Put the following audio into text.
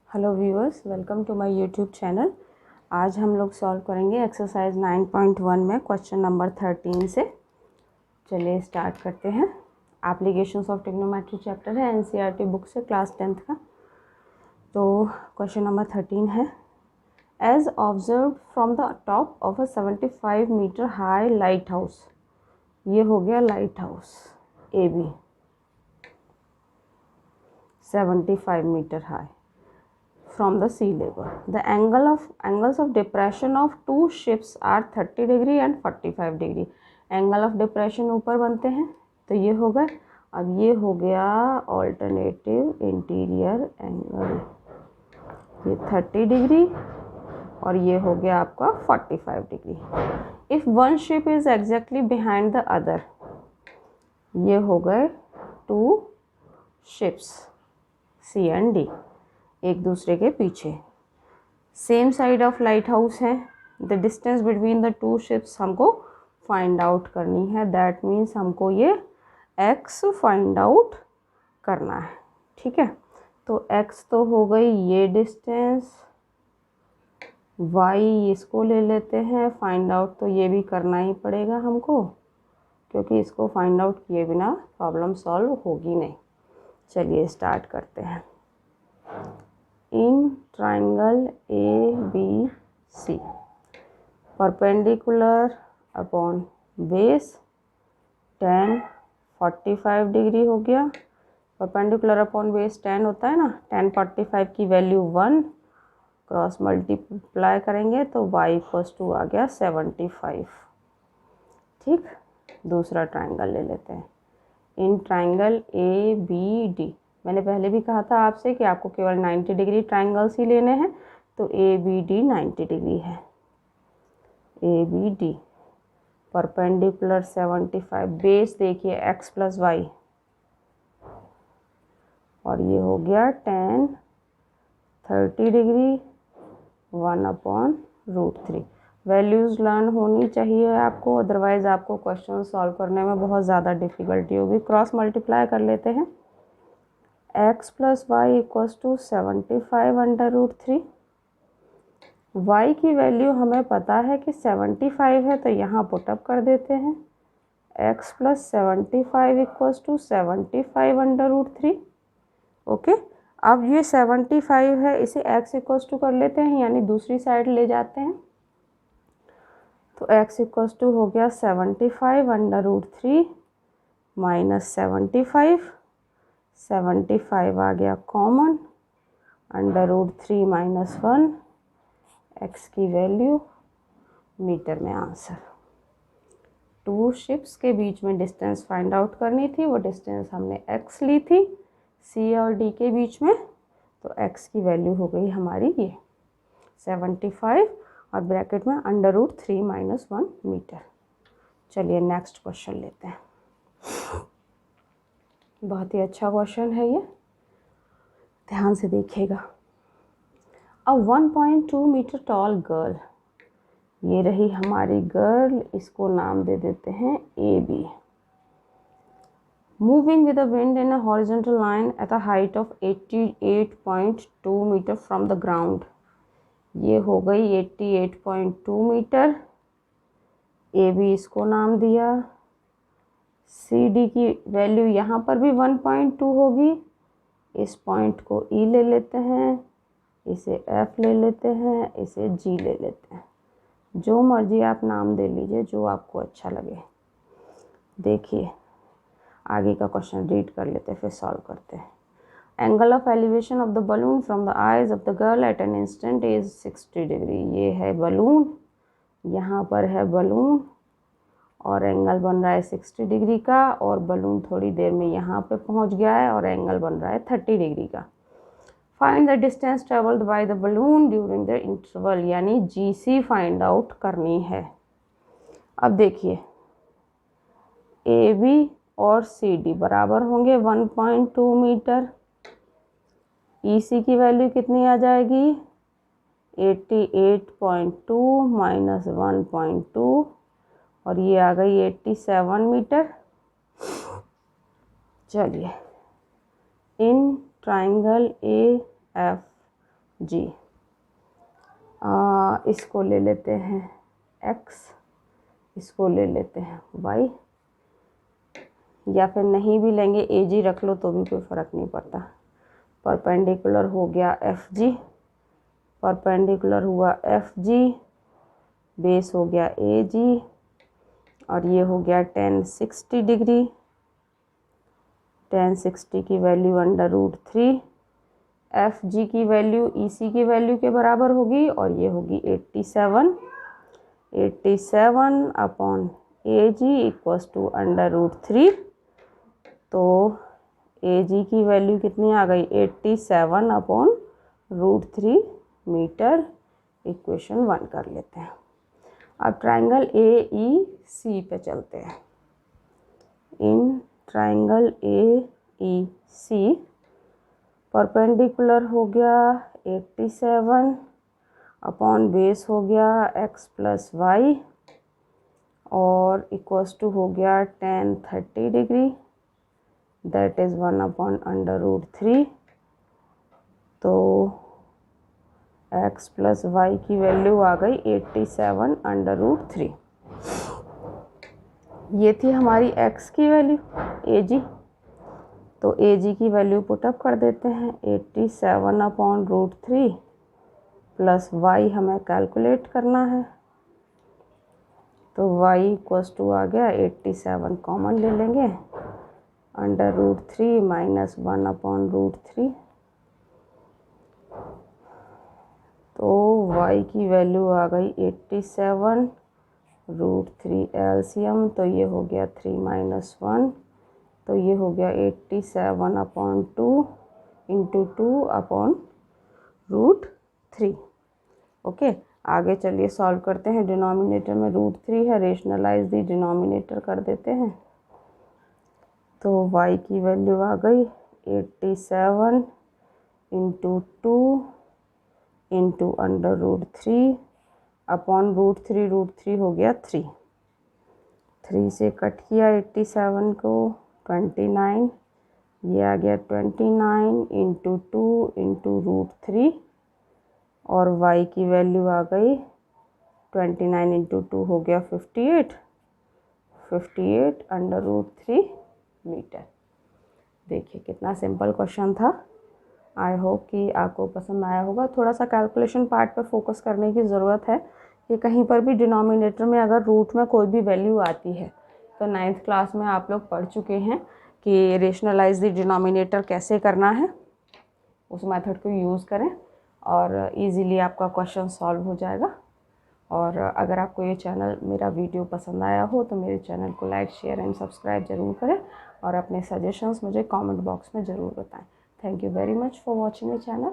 Hello viewers, welcome to my YouTube channel. आज हम लोग सॉल्व करेंगे एक्सरसाइज 9.1 में क्वेश्चन नंबर 13 से। चलिए स्टार्ट करते हैं। एप्लीकेशंस ऑफ ट्रिग्नोमेट्री चैप्टर है एनसीईआरटी बुक से, क्लास 10th का। तो क्वेश्चन नंबर 13 है, as observe from the top of a 75 metre high lighthouse. ये हो गया lighthouse A B, 75 metre high from the sea level. The angles of depression of two ships are 30 degree and 45 degree. Angle of depression ऊपर बनते हैं तो ये होगा। अब ये हो गया ऑल्टरनेटिव इंटीरियर एंगल, ये 30 डिग्री और ये हो गया आपका 45 degree. If one ship is exactly behind the other, ये हो गए two ships C and D, एक दूसरे के पीछे, same side of lighthouse है। The distance between the two ships हमको फाइंड आउट करनी है। दैट मीन्स हमको ये x फाइंड आउट करना है। ठीक है, तो x तो हो गई ये डिस्टेंस, y इसको ले लेते हैं। फाइंड आउट तो ये भी करना ही पड़ेगा हमको, क्योंकि इसको फाइंड आउट किए बिना प्रॉब्लम सॉल्व होगी नहीं। चलिए स्टार्ट करते हैं। In triangle ABC, perpendicular upon base tan 45 degree हो गया। परपेंडिकुलर अपॉन बेस 10 होता है ना, tan 45 की वैल्यू 1, क्रॉस मल्टीप्लाई करेंगे तो y इक्वल्स टू आ गया 75। ठीक, दूसरा ट्राइंगल ले लेते हैं। इन ट्राइंगल ABD, मैंने पहले भी कहा था आपसे कि आपको केवल 90 डिग्री ट्राइंगल्स ही लेने हैं, तो ABD 90 डिग्री है। ABD परपेंडिकुलर 75, बेस देखिए x प्लस वाई, और ये हो गया tan 30 डिग्री 1/√3। वैल्यूज़ लर्न होनी चाहिए आपको, अदरवाइज़ आपको क्वेश्चन सॉल्व करने में बहुत ज़्यादा डिफ़िकल्टी होगी। क्रॉस मल्टीप्लाई कर लेते हैं। x plus y equals to 75/√3। y की वैल्यू हमें पता है कि 75 है, तो यहाँ पुटअप कर देते हैं। x plus 75 equals to 75/√3। Okay, अब ये 75 है, इसे x इक्वल्स टू कर लेते हैं, यानी दूसरी साइड ले जाते हैं। तो x इक्वल्स टू हो गया 75/√3 माइनस 75 आ गया कॉमन, √3 माइनस 1, x की वैल्यू मीटर में आंसर। टू शिप्स के बीच में डिस्टेंस फाइंड आउट करनी थी, वो डिस्टेंस हमने x ली थी C और D के बीच में, तो x की वैल्यू हो गई हमारी ये 75 और ब्रैकेट में √3 माइनस 1 मीटर। चलिए नेक्स्ट क्वेश्चन लेते हैं। बहुत ही अच्छा क्वेश्चन है ये, ध्यान से देखिएगा। अ 1.2 मीटर टॉल गर्ल, ये रही हमारी गर्ल, इसको नाम दे देते हैं AB। Moving with the wind in a horizontal line at a height of 88.2 metre from the ground. ये हो गई 88.2 मीटर। AB इसको नाम दिया। CD की वैल्यू यहाँ पर भी 1.2 होगी। इस पॉइंट को E ले लेते हैं, इसे F ले लेते हैं, इसे G ले लेते हैं। जो मर्जी आप नाम दे लीजिए, जो आपको अच्छा लगे। देखिए आगे का क्वेश्चन रीड कर लेते हैं, फिर सॉल्व करते हैं। Angle of elevation of the balloon from the eyes of the girl at an instant is 60 degree. ये है बलून, यहाँ पर है बलून और एंगल बन रहा है 60 डिग्री का, और बलून थोड़ी देर में यहाँ पे पहुँच गया है और एंगल बन रहा है 30 डिग्री का। Find the distance travelled by the balloon during the interval, यानी GC फाइंड आउट करनी है। अब देखिए AB और CD बराबर होंगे 1.2 मीटर। EC की वैल्यू कितनी आ जाएगी, 88.2 माइनस 1.2, और ये आ गई 87 मीटर। चलिए इन ट्राइंगल AF जी। इसको ले लेते हैं x, इसको ले लेते हैं y, या फिर नहीं भी लेंगे ए जी रख लो तो भी कोई फ़र्क नहीं पड़ता। परपेंडिकुलर हो गया एफ जी, परपेंडिकुलर हुआ एफ जी, बेस हो गया ए जी, और ये हो गया tan 60 डिग्री। tan 60 की वैल्यू √3, एफ जी की वैल्यू ई सी की वैल्यू के बराबर होगी, और ये होगी 87 upon A G equals to √3। तो ए जी की वैल्यू कितनी आ गई, 87 अपॉन √3 मीटर। इक्वेशन 1 कर लेते हैं। अब ट्राइंगल ए ई सी पे चलते हैं। In triangle A E C perpendicular हो गया 87 अपॉन बेस हो गया x प्लस वाई, और इक्वल्स टू हो गया tan 30 degree, that is 1 upon √3। तो x प्लस वाई की वैल्यू आ गई 87 √3। ये थी हमारी x की वैल्यू ए जी। तो ए जी की वैल्यू पुटअप कर देते हैं, 87 अपॉन √3 प्लस वाई हमें कैलकुलेट करना है। तो y इक्वल्स टू आ गया 87 कॉमन ले लेंगे, √3 माइनस 1 अपॉन √3। तो y की वैल्यू आ गई 87 √3 एलसीएम, तो ये हो गया 3 माइनस 1, तो ये हो गया 87 अपॉन 2 इंटू 2 अपॉन √3। ओके, आगे चलिए सॉल्व करते हैं। डिनोमिनेटर में √3 है, रेशनलाइज दी डिनोमिनेटर कर देते हैं। तो y की वैल्यू आ गई 87 इंटू 2 इंटू √3 अपॉन √3 हो गया 3 से कट किया 87 को, 29, ये आ गया 29 इंटू 2 इंटू √3, और y की वैल्यू आ गई 29 इंटू 2 हो गया 58 √3 मीटर। देखिए कितना सिंपल क्वेश्चन था। आई होप कि आपको पसंद आया होगा। थोड़ा सा कैलकुलेशन पार्ट पर फोकस करने की ज़रूरत है कि कहीं पर भी डिनोमिनेटर में अगर रूट में कोई भी वैल्यू आती है, तो 9th क्लास में आप लोग पढ़ चुके हैं कि रेशनलाइज द डिनोमिनेटर कैसे करना है। उस मेथड को यूज़ करें और इजीली आपका क्वेश्चन सॉल्व हो जाएगा। और अगर आपको ये चैनल, मेरा वीडियो पसंद आया हो तो मेरे चैनल को लाइक, शेयर एंड सब्सक्राइब ज़रूर करें, और अपने सजेशंस मुझे कमेंट बॉक्स में ज़रूर बताएं। Thank you very much for watching the channel.